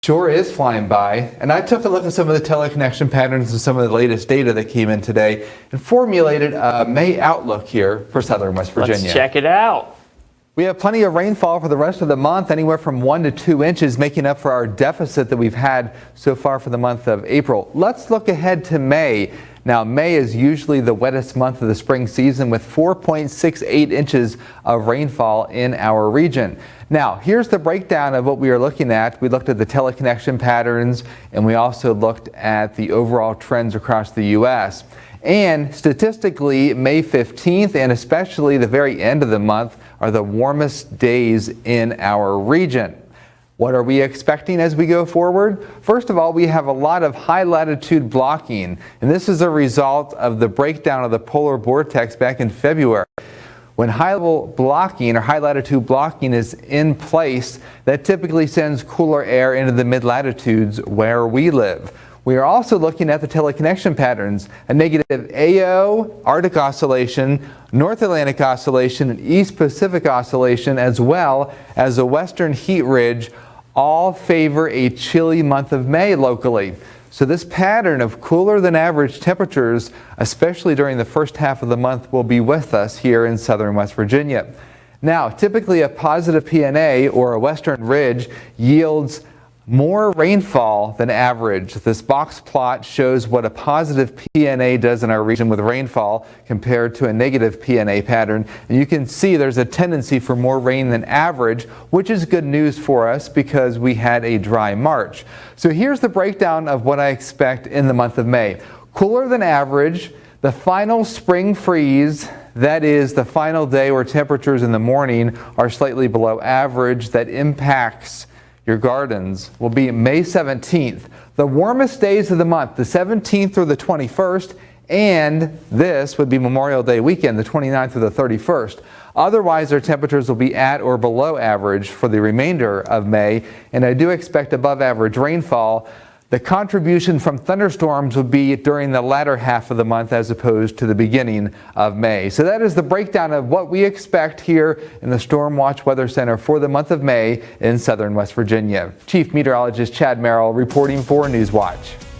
Sure is flying by, and I took a look at some of the teleconnection patterns and some of the latest data that came in today and formulated a May outlook here for southern West Virginia. Let's check it out. We have plenty of rainfall for the rest of the month, anywhere from 1 to 2 inches, making up for our deficit that we've had so far for the month of April. Let's look ahead to May. Now, May is usually the wettest month of the spring season with 4.68 inches of rainfall in our region. Now, here's the breakdown of what we are looking at. We looked at the teleconnection patterns, and we also looked at the overall trends across the U.S. And statistically, May 15th and especially the very end of the month are the warmest days in our region. What are we expecting as we go forward? First of all, we have a lot of high latitude blocking, and this is a result of the breakdown of the polar vortex back in February. When high level blocking or high latitude blocking is in place, that typically sends cooler air into the mid latitudes where we live. We are also looking at the teleconnection patterns, a negative AO, Arctic oscillation, North Atlantic oscillation, and East Pacific oscillation, as well as a western heat ridge, all favor a chilly month of May locally. So this pattern of cooler than average temperatures, especially during the first half of the month, will be with us here in southern West Virginia. Now, typically a positive PNA or a western ridge yields more rainfall than average. This box plot shows what a positive PNA does in our region with rainfall compared to a negative PNA pattern. And you can see there's a tendency for more rain than average, which is good news for us because we had a dry March. So here's the breakdown of what I expect in the month of May. Cooler than average, the final spring freeze, that is the final day where temperatures in the morning are slightly below average, that impacts your gardens, will be May 17th. The warmest days of the month, the 17th through the 21st, and this would be Memorial Day weekend, the 29th through the 31st. Otherwise, our temperatures will be at or below average for the remainder of May, and I do expect above average rainfall. The contribution from thunderstorms will be during the latter half of the month as opposed to the beginning of May. So that is the breakdown of what we expect here in the Storm Watch Weather Center for the month of May in southern West Virginia. Chief Meteorologist Chad Merrill reporting for Newswatch.